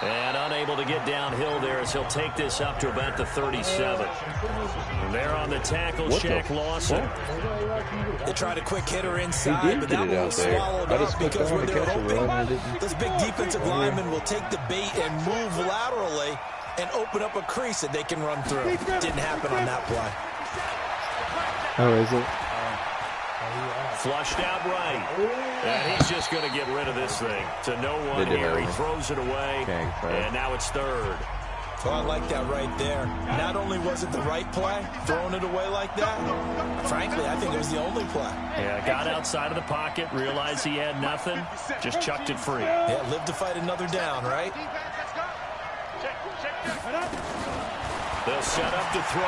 And unable to get downhill there as he'll take this up to about the 37. And there on the tackle, Shaq Lawson. They tried a quick hitter inside, but that one was swallowed up because when they're hoping, this big defensive lineman will take the bait and move laterally and open up a crease that they can run through. Didn't happen on that play. Oh, is it? Flushed out right. And he's just going to get rid of this thing. To no one here. He throws it away. And now it's third. Well, I like that right there. Not only was it the right play, throwing it away like that, frankly, I think it was the only play. Yeah, got outside of the pocket, realized he had nothing, just chucked it free. Yeah, live to fight another down, right? They'll set up to throw.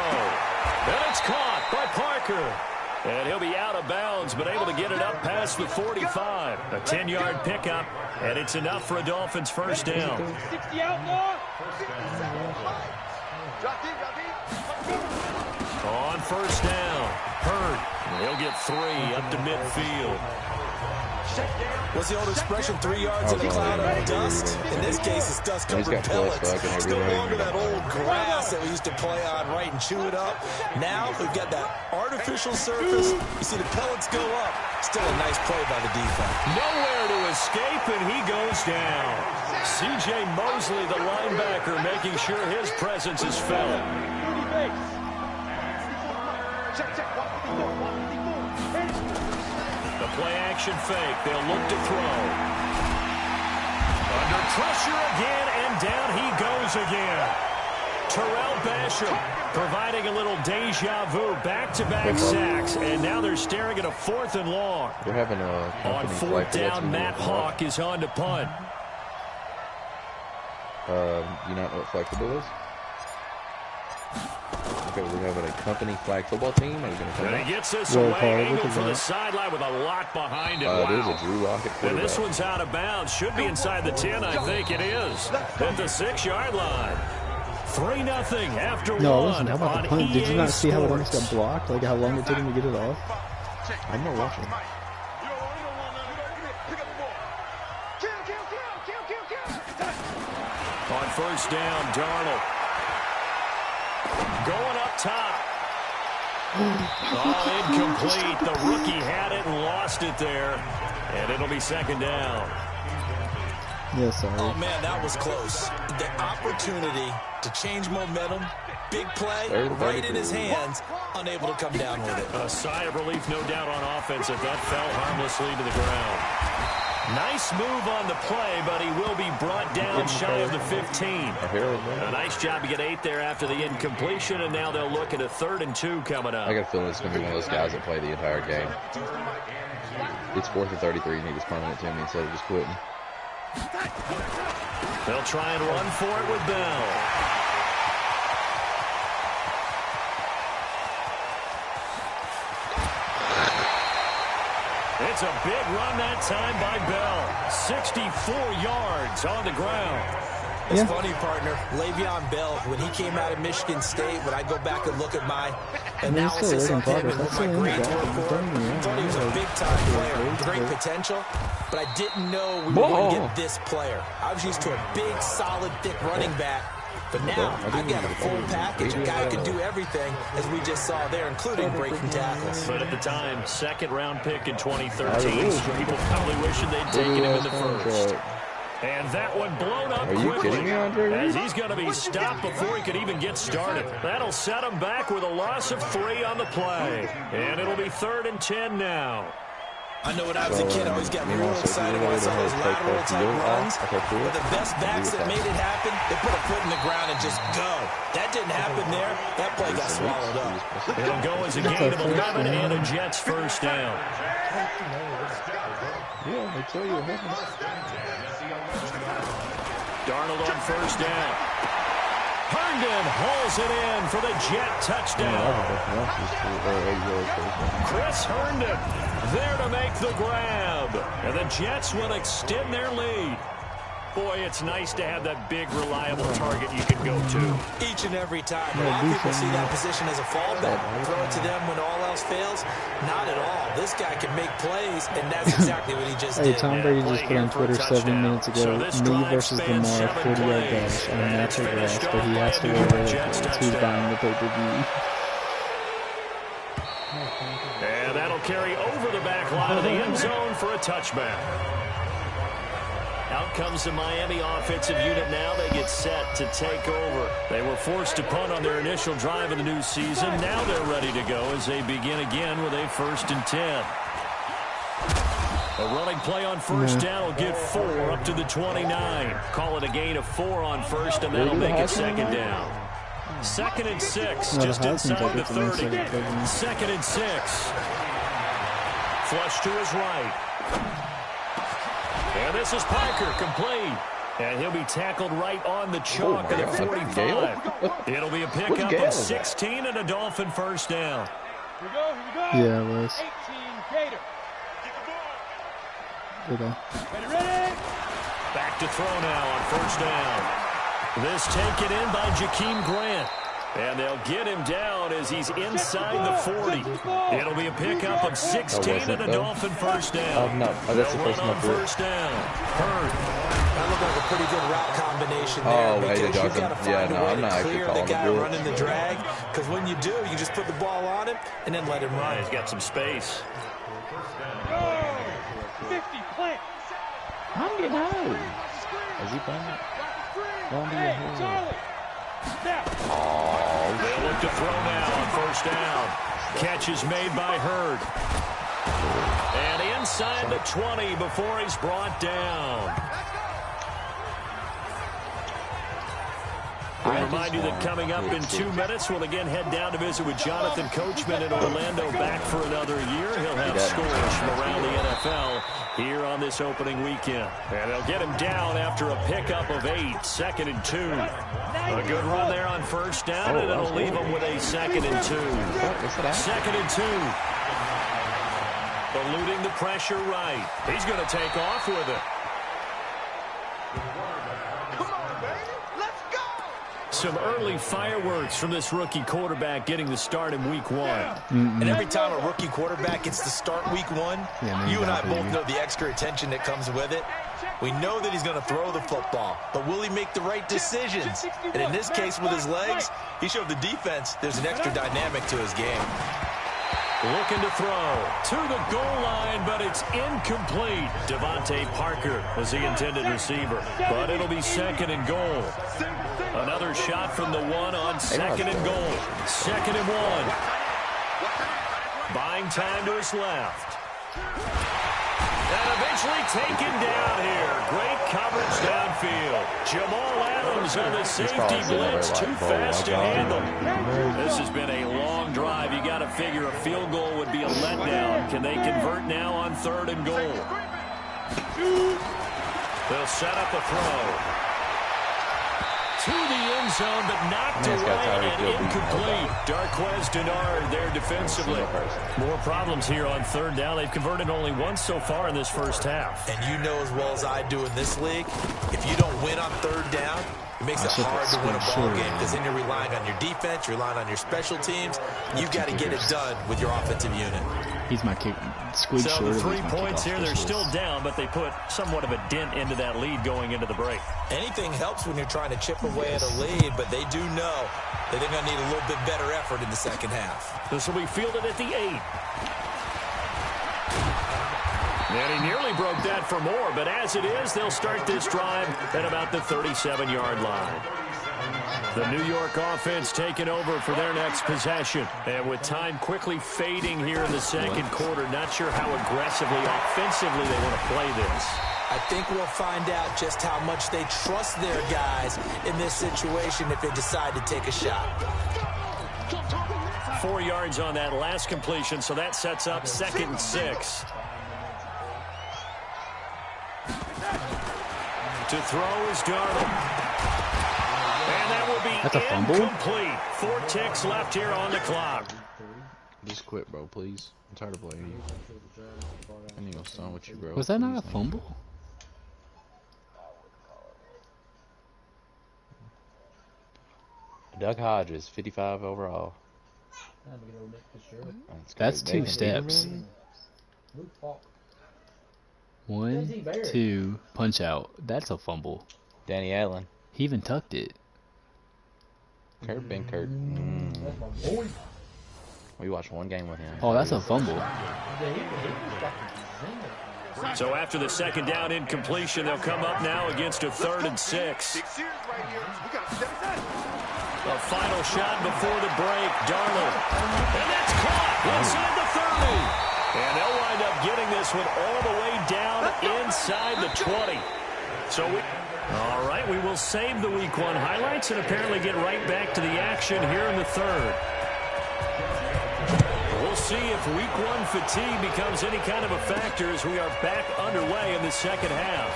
And it's caught by Parker. And he'll be out of bounds, but able to get it up past the 45. A 10-yard pickup, and it's enough for a Dolphins first down. On first down, Hurd. He'll get 3 up to midfield. What's the old expression, 3 yards in a cloud of dust? In this case, it's dust-covered pellets. It's no longer that old grass that we used to play on, right, and chew it up. Now we've got that artificial surface. You see the pellets go up. Still a nice play by the defense. Nowhere to escape, and he goes down. C.J. Mosley, the linebacker, making sure his presence is felt. Play-action fake. They'll look to throw. Under pressure again, and down he goes again. Terrell Basham providing a little deja vu. Back-to-back sacks, and now they're staring at a 4th and long. They're having on 4th down, Matt Hawk is on to punt. You not know what flexible is? Okay, we're having a company flag football team. Are you going to come and he gets this away, angled for the sideline with a lot behind him. There's a Drew Lockett quarterback. And this one's out of bounds. Should be inside the 10, I think it is. At the 6-yard line. 3-0 after one. No, listen, how about the punt? Did you not see how it almost got Sports. blocked? Like how long it took him to get it off? I'm not watching. On first down, Darnold. Going up top. Oh, incomplete. The rookie had it and lost it there. And it'll be 2nd down. Yes, sorry. Oh, man, that was close. The opportunity to change momentum, big play, right in his hands, unable to come down with it. A sigh of relief, no doubt, on offense if that fell harmlessly to the ground. Nice move on the play, but he will be brought down shy of the 15. A nice job to get 8 there after the incompletion, and now they'll look at a 3rd and 2 coming up. I got a feeling it's going to be one of those guys that play the entire game. It's 4th and 33, and he just punted it to me instead of just quitting. They'll try and run for it with Bell. It's a big run that time by Bell. 64 yards on the ground. It's funny, partner. Le'Veon Bell, when he came out of Michigan State, when I go back and look at my analysis of him and what my grades were for him, I thought he was a big-time player, great potential, but I didn't know we were going to get this player. I was used to a big, solid, thick running back, but now I've got a full package, a guy who can do everything, as we just saw there, including breaking tackles. But at the time, 2nd-round pick in 2013, so people probably wishing they'd taken him in the 1st. And that one blown up quickly. Are you kidding me, Andre? As he's going to be stopped before he could even get started. That'll set him back with a loss of 3 on the play. And it'll be 3rd and 10 now. I know when I was a kid, I always got real excited when I saw those lateral type runs. But the best backs that made it happen, they put a foot in the ground and just go. That didn't happen there. That play got swallowed up. It'll go as a gain of 11 and a Jets first down. Yeah, they tell you what happens. Darnold on first down. Herndon hauls it in for the Jet touchdown. Chris Herndon there to make the grab. And the Jets will extend their lead. Boy, it's nice to have that big, reliable target you can go to. Each and every time. A lot of people see that position as a fallback. Throw it to them when all else fails. Not at all. This guy can make plays, and that's exactly what he just did. Hey, Tom Brady just put on Twitter 7 minutes ago, me versus Lamar, 40-yard dash on natural grass, but he has to wear it to buying the pay-per-view. And that'll carry over the back line of the end zone for a touchback. Out comes the Miami offensive unit now. They get set to take over. They were forced to punt on their initial drive of the new season. Now they're ready to go as they begin again with a 1st and 10. A running play on first down will get 4 up to the 29. Call it a gain of 4 on first, and that'll make it 2nd down. 2nd and 6, just inside the 30. 2nd and 6. Flush to his right. And this is Parker, complete. And he'll be tackled right on the chalk at 45. It'll be a pickup of 16 and a Dolphin 1st down. Here we go. Yeah, it was. 18 Gator. Ready. Back to throw now on 1st down. This taken in by Jakeem Grant. And they'll get him down as he's inside the 40. It'll be a pickup of 16 and a Dolphin 1st down. That's the first one. 1st down. Hurd. That looked like a pretty good route combination there. Because you've got to find a way to clear the guy running the drag. Because when you do, you just put the ball on him and then let him run. He's got some space. 50 plant. I'm getting home. Is he playing it? Hey, Charlie. Snap. They'll look to throw now on 1st down. Catch is made by Hurd. And inside the 20 before he's brought down. We remind you that coming up in 2 minutes, we'll again head down to visit with Jonathan Coachman in Orlando, back for another year. He'll have scores from around the NFL here on this opening weekend. And they'll get him down after a pickup of 8, 2nd and 2. A good run there on 1st down, and it'll leave him with a 2nd and 2. 2nd and 2. Eluding the pressure right. He's going to take off with it. Some early fireworks from this rookie quarterback getting the start in week 1. And every time a rookie quarterback gets to start week 1, you and I both know the extra attention that comes with it. We know that he's going to throw the football, but will he make the right decisions? And in this case, with his legs, he showed the defense there's an extra dynamic to his game. Looking to throw to the goal line, but it's incomplete. Devontae Parker was the intended receiver, but it'll be 2nd and goal. Another shot from the 1 on 2nd and goal. 2nd and 1. Buying time to his left. And eventually taken down here. Great coverage downfield. Jamal Adams on the safety blitz. Too fast to handle. This has been a long drive. You got to figure a field goal would be a letdown. Can they convert now on 3rd and goal? They'll set up a throw. To the end zone, but knocked away and incomplete. Darqueze Dennard there defensively. More problems here on 3rd down. They've converted only once so far in this first half. And you know as well as I do in this league, if you don't win on 3rd down, it makes it hard to win a ball game because then you're relying on your defense, you're relying on your special teams. You've got to get it done with your offensive unit. He's my kick. Squid so the 3 points here, they're still down, but they put somewhat of a dent into that lead going into the break. Anything helps when you're trying to chip away at a lead, but they do know that they're going to need a little bit better effort in the second half. This will be fielded at the 8. And he nearly broke that for more, but as it is, they'll start this drive at about the 37-yard line. The New York offense taking over for their next possession. And with time quickly fading here in the second quarter, not sure how aggressively, offensively they want to play this. I think we'll find out just how much they trust their guys in this situation if they decide to take a shot. 4 yards on that last completion, so that sets up 2nd and 6. To throw is Darnold. And that will be incomplete. 4 ticks left here on the clock. Just quit, bro, please. I'm tired of playing you. I need to go stun with you, bro. Was that not a fumble? Doug Hodges, 55 overall. That's 2 steps. 1, 2, punch out. That's a fumble. Danny Allen. He even tucked it. Kurt Benkert. We watched one game with him. Oh, that's a fumble. So after the second down incompletion, they'll come up now against a 3rd and 6. A final shot before the break. Darnold. And that's caught inside the 30. And they'll wind up getting this one all the way down inside the 20. So all right, we will save the Week 1 highlights and apparently get right back to the action here in the 3rd. We'll see if Week 1 fatigue becomes any kind of a factor as we are back underway in the second half.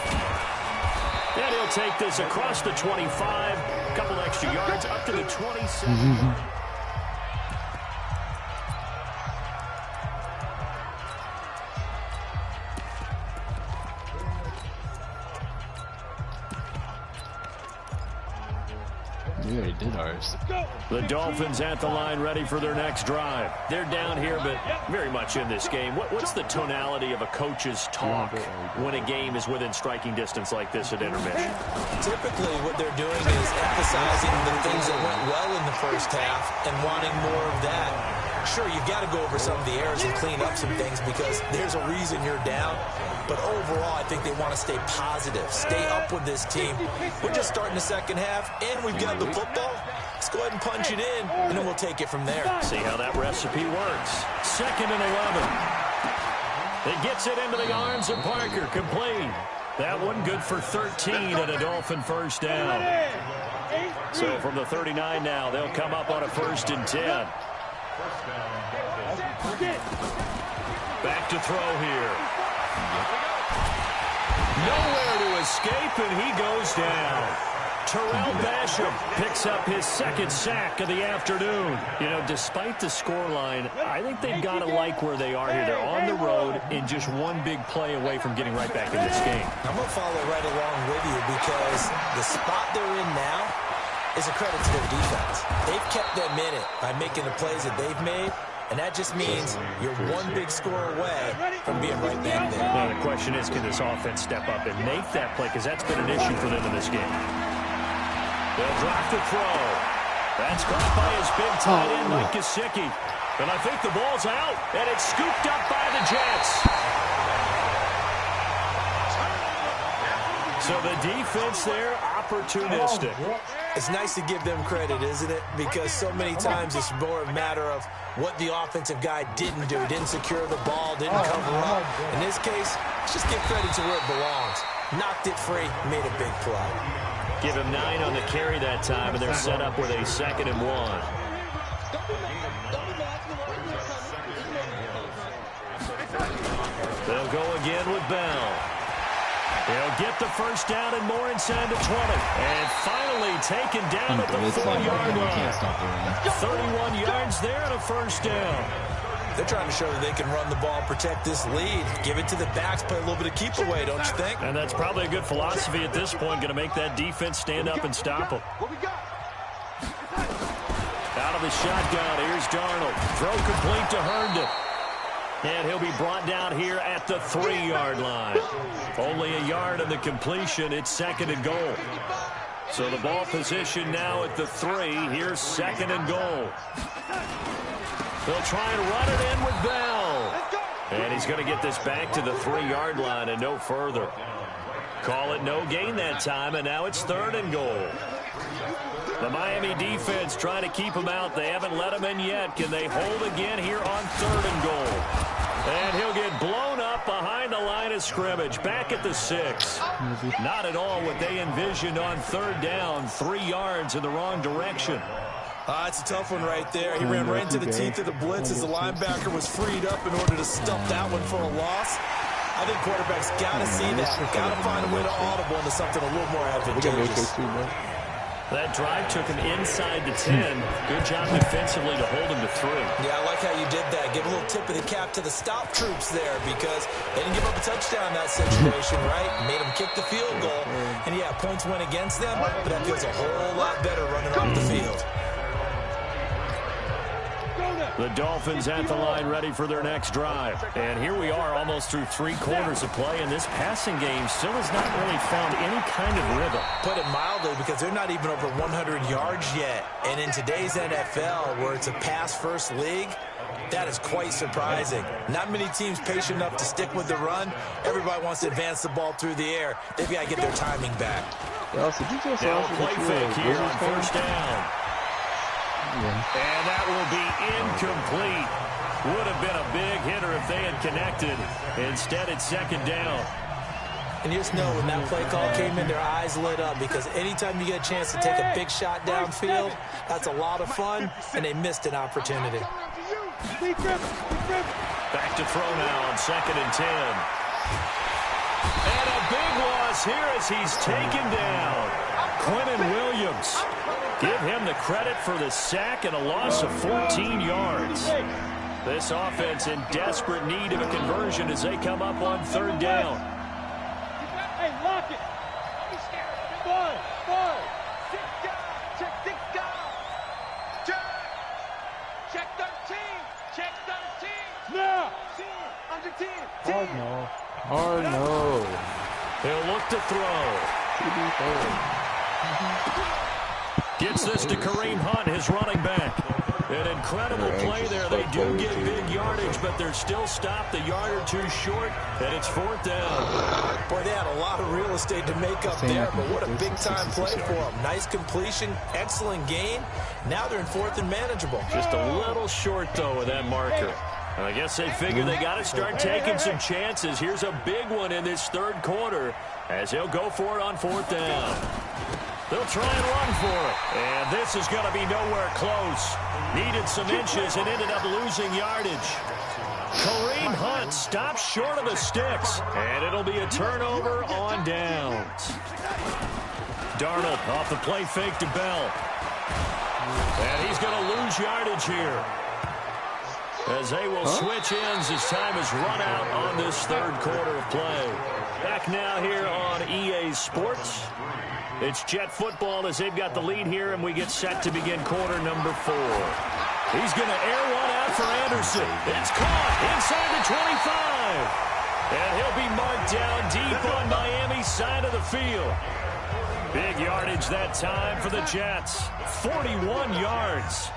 And he'll take this across the 25, a couple extra yards up to the 27. We already did ours. The Dolphins at the line ready for their next drive. They're down here, but very much in this game. What's the tonality of a coach's talk when a game is within striking distance like this at intermission? Typically, what they're doing is emphasizing the things that went well in the first half and wanting more of that. Sure, you've got to go over some of the errors and clean up some things because there's a reason you're down. But overall, I think they want to stay positive, stay up with this team. We're just starting the second half, and we've got the football. Let's go ahead and punch it in, and then we'll take it from there. See how that recipe works. 2nd and 11. It gets it into the arms of Parker, complete. That one good for 13 and a Dolphin first down. So from the 39 now, they'll come up on a 1st and 10. Back to throw here. Nowhere to escape, and he goes down. Terrell Basham picks up his 2nd sack of the afternoon. You know, despite the scoreline, I think they've got to like where they are here. They're on the road and just one big play away from getting right back in this game. I'm going to follow right along with you because the spot they're in now is a credit to their defense. They've kept them in it by making the plays that they've made. And that just means you're one big score away from being right back there. Now the question is, can this offense step up and make that play? Because that's been an issue for them in this game. They'll drop the throw. That's caught by his big tight end, Mike Gesicki. And I think the ball's out, and it's scooped up by the Jets. So the defense there, opportunistic. It's nice to give them credit, isn't it? Because so many times it's more a matter of what the offensive guy didn't do. Didn't secure the ball, didn't cover up. In this case, let's just give credit to where it belongs. Knocked it free, made a big play. Give him 9 on the carry that time, and they're set up with a 2nd and 1. They'll go again with Bell. They'll get the first down and more inside the 20. And finally taken down at the 4-yard line. 31 yards there and a first down. They're trying to show that they can run the ball, protect this lead. Give it to the backs, play a little bit of keep away, don't you think? And that's probably a good philosophy at this point, going to make that defense stand up and stop them. Out of the shotgun, here's Darnold. Throw complete to Herndon. And he'll be brought down here at the 3-yard line. Only a yard in the completion. It's 2nd and goal. So the ball position now at the 3. Here's 2nd and goal. They'll try and run it in with Bell. And he's going to get this back to the 3-yard line and no further. Call it no gain that time, and now it's 3rd and goal. The Miami defense trying to keep him out. They haven't let him in yet. Can they hold again here on 3rd and goal? And he'll get blown up behind the line of scrimmage. Back at the 6. Not at all what they envisioned on 3rd down. 3 yards in the wrong direction. It's a tough one right there. He ran right into the teeth of the blitz as the linebacker was freed up in order to stuff that one for a loss. I think quarterbacks got to see that. Got to find a way to audible into something a little more advantageous. That drive took him inside the 10. Good job defensively to hold him to 3. Yeah, I like how you did that. Give a little tip of the cap to the stop troops there because they didn't give up a touchdown in that situation, right? Made them kick the field goal. And, yeah, points went against them, but that feels a whole lot better running off the field. The Dolphins at the line ready for their next drive. And here we are almost through 3 quarters of play, and this passing game still has not really found any kind of rhythm. Put it mildly, because they're not even over 100 yards yet. And in today's NFL, where it's a pass-first league, that is quite surprising. Not many teams patient enough to stick with the run. Everybody wants to advance the ball through the air. They've got to get their timing back. Now play fake here on first down. Yeah. And that will be incomplete. Would have been a big hitter if they had connected. Instead, it's second down. And you just know when that play call came in, their eyes lit up, because anytime you get a chance to take a big shot downfield, that's a lot of fun, and they missed an opportunity. Back to throw now on 2nd and 10. And a big loss here as he's taken down. Quinnen Williams. Give him the credit for the sack and a loss of 14 yards. This offense in desperate need of a conversion as they come up on 3rd down. Hey, lock it. Ball. Check down. Check 13. Check 13. Now. Under 10. Oh, no. He'll look to throw. Gets this to Kareem Hunt, his running back. An incredible play there. They do get big yardage, but they're still stopped a yard or 2 short, and it's 4th down. Boy, they had a lot of real estate to make up there, but what a big-time play for them. Nice completion, excellent gain. Now they're in 4th and manageable. Just a little short, though, with that marker. And I guess they figure they got to start taking some chances. Here's a big one in this 3rd quarter as he'll go for it on 4th down. They'll try and run for it. And this is going to be nowhere close. Needed some inches and ended up losing yardage. Kareem Hunt stops short of the sticks. And it'll be a turnover on downs. Darnold off the play fake to Bell. And he's going to lose yardage here, as they will switch ends as time is run out on this 3rd quarter of play. Back now here on EA Sports. It's Jet football as they've got the lead here, and we get set to begin quarter number 4. He's going to air one out for Anderson. It's caught inside the 25. And he'll be marked down deep on Miami's side of the field. Big yardage that time for the Jets. 41 yards.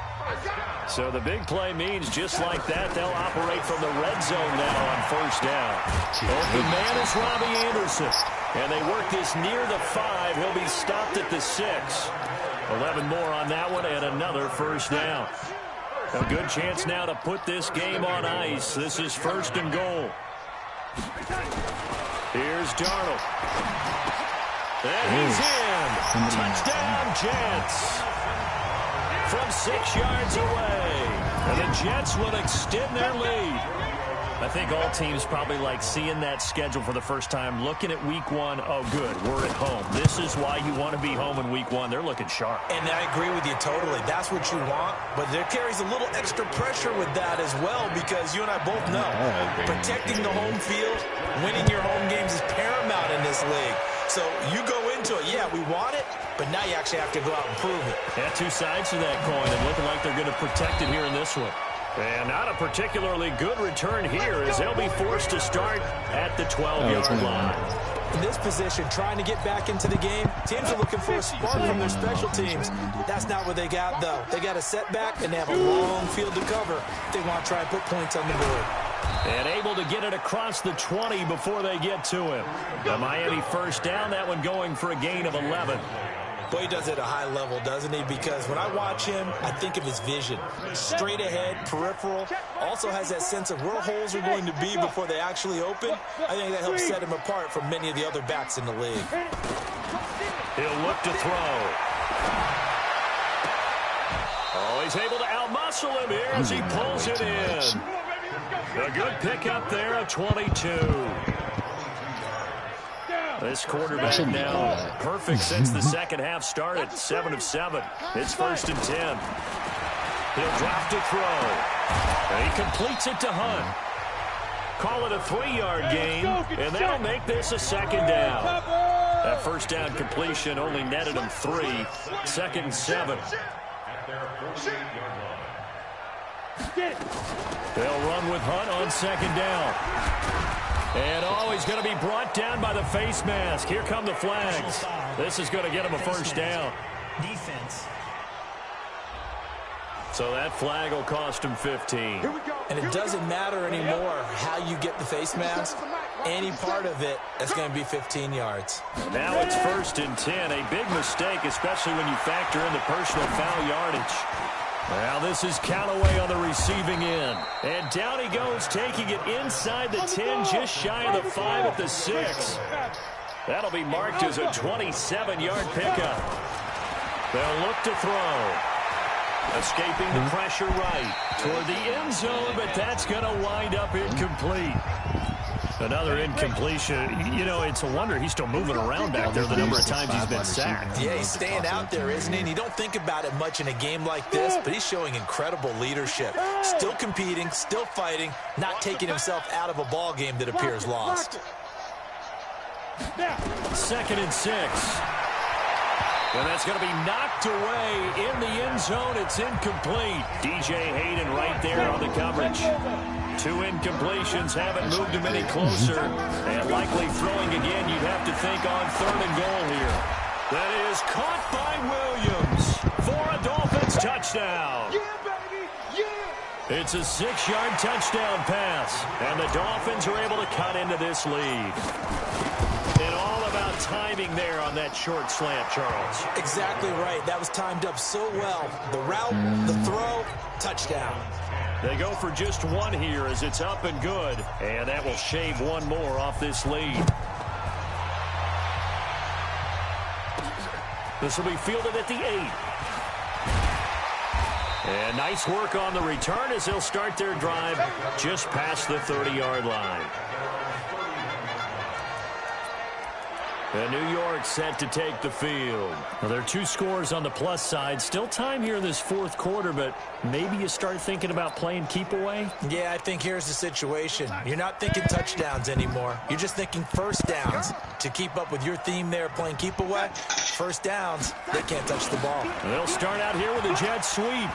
So the big play means just like that, they'll operate from the red zone now on 1st down. Open man is Robbie Anderson. And they work this near the 5. He'll be stopped at the 6. 11 more on that one and another 1st down. A good chance now to put this game on ice. This is 1st and goal. Here's Darnold. And he's in. Touchdown, Jets. From 6 yards away. And the Jets will extend their lead. I think all teams probably like seeing that schedule for the first time, looking at week 1. Oh, good, we're at home. This is why you want to be home in week 1. They're looking sharp. And I agree with you totally. That's what you want. But there carries a little extra pressure with that as well, because you and I both know protecting the home field, winning your home games is paramount in this league. So you go into it, yeah, we want it, but now you actually have to go out and prove it. Yeah, 2 sides to that coin, and looking like they're going to protect it here in this one. And not a particularly good return here, as they'll be forced to start at the 12-yard line. In this position, trying to get back into the game, teams are looking for a spark from their special teams. That's not what they got, though. They got a setback, and they have a long field to cover. They want to try and put points on the board. And able to get it across the 20 before they get to him. The Miami 1st down, that one going for a gain of 11. Boy, he does it at a high level, doesn't he? Because when I watch him, I think of his vision. Straight ahead, peripheral. Also has that sense of where holes are going to be before they actually open. I think that helps set him apart from many of the other backs in the league. He'll look to throw. Oh, he's able to outmuscle him here as he pulls it in. A good pickup there at 22. This quarterback now perfect since the second half started. 7 of 7. It's 1st and 10. He'll drop to throw. And he completes it to Hunt. Call it a 3-yard gain, and that'll make this a 2nd down. That 1st down completion only netted him 3. 2nd and 7. They'll run with Hunt on second down. And he's going to be brought down by the face mask. Here come the flags. This is going to get him a first down. Defense. So that flag will cost him 15. And it doesn't matter anymore how you get the face mask. Any part of it, that's going to be 15 yards. Now it's 1st and 10. A big mistake, especially when you factor in the personal foul yardage. Now this is Callaway on the receiving end. And down he goes, taking it inside the 10, just shy of the 5 at the 6. That'll be marked as a 27-yard pickup. They'll look to throw. Escaping the pressure right toward the end zone, but that's going to wind up incomplete. Another incompletion. You know, it's a wonder he's still moving around back there the number of times he's been sacked. Yeah, he's staying out there, isn't he? And you don't think about it much in a game like this, but he's showing incredible leadership. Still competing, still fighting, not taking himself out of a ball game that appears lost. 2nd and 6. And that's going to be knocked away in the end zone. It's incomplete. DJ Hayden right there on the coverage. 2 incompletions haven't moved him any closer. And likely throwing again, you'd have to think on 3rd and goal here. That is caught by Williams for a Dolphins touchdown. It's a 6-yard touchdown pass. And the Dolphins are able to cut into this lead. And all about timing there on that short slant, Charles. Exactly right. That was timed up so well. The route, the throw, touchdown. They go for just 1 here as it's up and good. And that will shave 1 more off this lead. This will be fielded at the 8. And nice work on the return as they'll start their drive just past the 30-yard line. And New York set to take the field. Well, there are 2 scores on the plus side. Still time here in this 4th quarter, but maybe you start thinking about playing keep away? Yeah, I think here's the situation. You're not thinking touchdowns anymore. You're just thinking first downs. To keep up with your theme there, playing keep away, first downs, they can't touch the ball. They'll start out here with a jet sweep.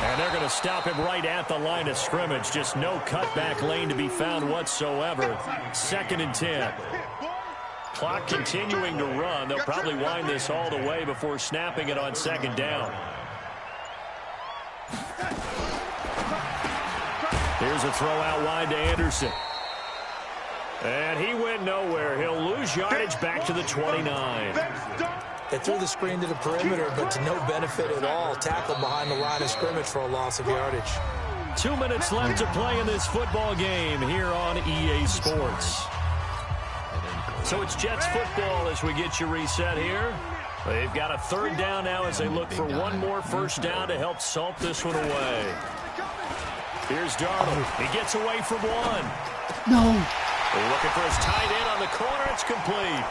And they're going to stop him right at the line of scrimmage. Just no cutback lane to be found whatsoever. 2nd and 10. Clock continuing to run. They'll probably wind this all the way before snapping it on 2nd down. Here's a throw out wide to Anderson. And he went nowhere. He'll lose yardage back to the 29. They threw the screen to the perimeter, but to no benefit at all. Tackled behind the line of scrimmage for a loss of yardage. 2 minutes left to play in this football game here on EA Sports. So it's Jets football as we get you reset here. They've got a 3rd down now as they look for 1 more first down to help salt this one away. Here's Darnold. He gets away from 1. No. Looking for his tight end on the corner. It's complete.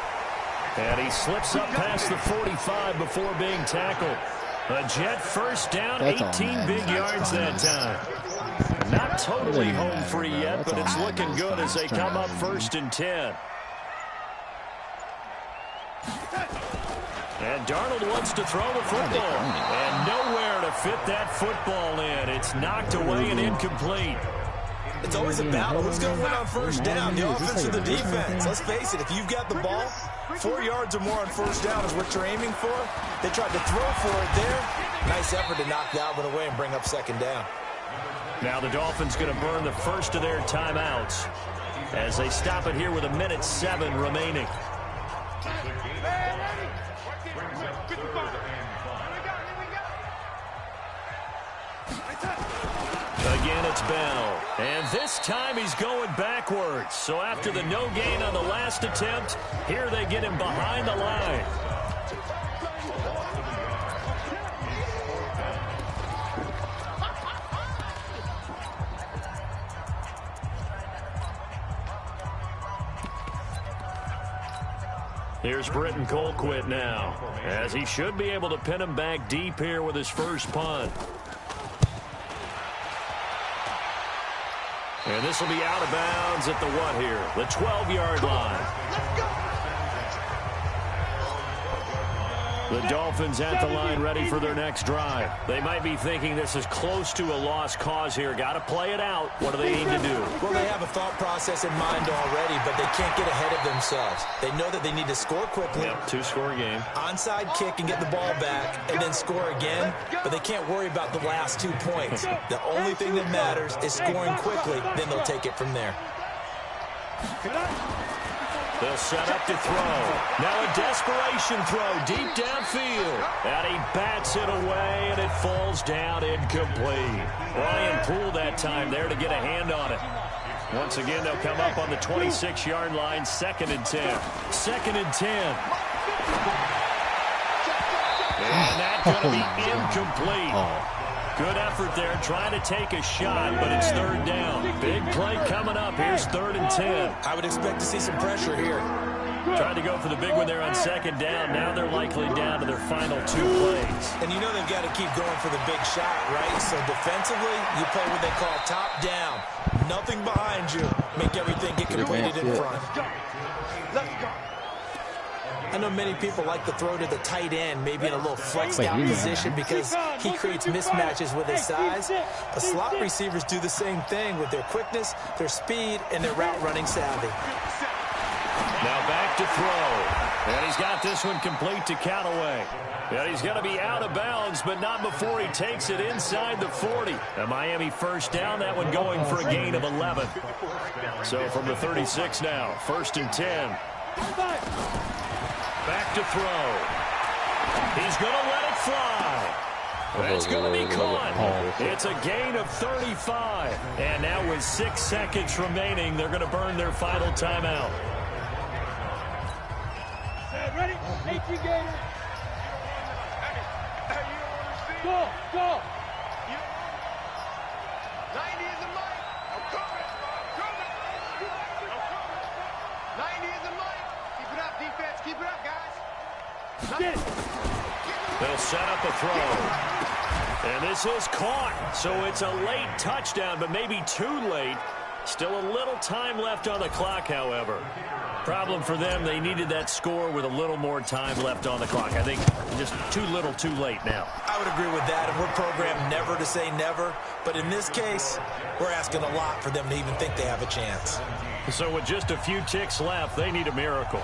And he slips up past the 45 before being tackled. A Jet first down, 18 big yards that time. Not totally home free yet, but it's looking good as they come up 1st and 10. And Darnold wants to throw the football. And nowhere to fit that football in. It's knocked away and incomplete. It's always a battle. Who's going to win on first down, the offense or the defense? Let's face it, if you've got the ball, 4 yards or more on first down is what you're aiming for. They tried to throw for it there. Nice effort to knock that one away and bring up 2nd down. Now the Dolphins going to burn the first of their timeouts as they stop it here with 1:07 remaining. Again, it's Bell. And this time he's going backwards. So after the no gain on the last attempt, here they get him behind the line. Here's Britton Colquitt now, as he should be able to pin him back deep here with his first punt. And this will be out of bounds at the what here? The 12-yard line. The Dolphins at the line ready for their next drive. They might be thinking this is close to a lost cause here. Got to play it out. What do they need to do? Well, they have a thought process in mind already, but they can't get ahead of themselves. They know that they need to score quickly. Yep, two-score game. Onside kick and get the ball back and then score again, but they can't worry about the last 2 points. The only thing that matters is scoring quickly, then they'll take it from there. They'll set up to throw. Now a desperation throw deep downfield. And he bats it away, and it falls down incomplete. Ryan Poole that time there to get a hand on it. Once again, they'll come up on the 26-yard line, 2nd and 10. 2nd and 10. And that's going to be incomplete. Good effort there, trying to take a shot, but it's 3rd down. Big play coming up. Here's 3rd and 10. I would expect to see some pressure here. Tried to go for the big one there on 2nd down. Now they're likely down to their final 2 plays. And you know they've got to keep going for the big shot, right? So defensively, you play what they call top down. Nothing behind you. Make everything get completed in front. Let's go. I know many people like to throw to the tight end, maybe in a little flexed out position because he creates mismatches with his size. But slot receivers do the same thing with their quickness, their speed, and their route running savvy. Now back to throw. And he's got this one complete to Callaway. And he's going to be out of bounds, but not before he takes it inside the 40. A Miami 1st down, that one going for a gain of 11. So from the 36 now, 1st and 10. Back to throw. He's going to let it fly. That's going to be caught. It's a gain of 35. And now with 6 seconds remaining, they're going to burn their final timeout. Ready? 18 Gators. Go, go. 90 is the mic. I'm coming. 90 is the mic. Keep it up, defense. Keep it up, guys. Get it. They'll set up a throw. And this is caught. So it's a late touchdown, but maybe too late. Still a little time left on the clock, however. Problem for them, they needed that score with a little more time left on the clock. I think just too little, too late now. I would agree with that, and we're programmed never to say never. But in this case, we're asking a lot for them to even think they have a chance. So with just a few ticks left, they need a miracle.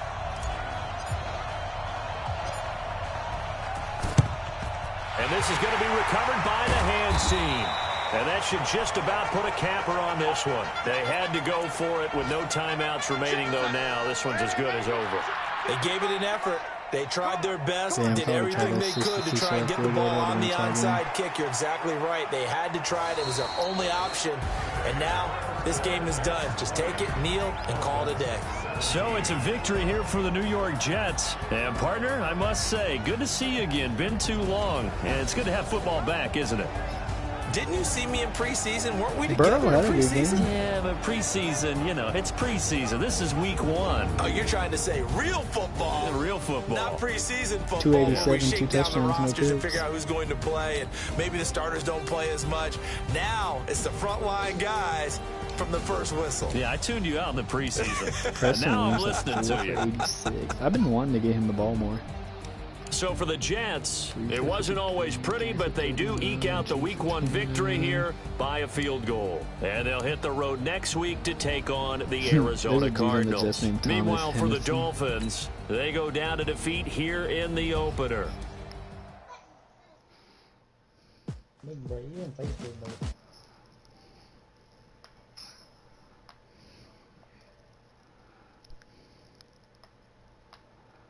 And this is going to be recovered by the hands team. And that should just about put a capper on this one. They had to go for it with no timeouts remaining, though now. This one's as good as over. They gave it an effort. They tried their best, did everything they could to try and get the ball on the onside kick. You're exactly right. They had to try it. It was their only option. And now this game is done. Just take it, kneel, and call it a day. So it's a victory here for the New York Jets. And, partner, I must say, good to see you again. Been too long. And it's good to have football back, isn't it? Didn't you see me in preseason? Weren't we together in preseason? Yeah, but preseason, you know, it's preseason. This is week 1. Oh, you're trying to say real football. Yeah, real football. Not preseason football. 287, where we shake down the rosters and no figure out who's going to play, and maybe the starters don't play as much. Now it's the frontline guys from the first whistle. Yeah, I tuned you out in the preseason. Now I'm listening to you. 86. I've been wanting to get him the ball more. So for the Jets, it wasn't always pretty, but they do eke out the Week 1 victory here by a field goal. And they'll hit the road next week to take on the Arizona Cardinals. Meanwhile, for the Dolphins, they go down to defeat here in the opener.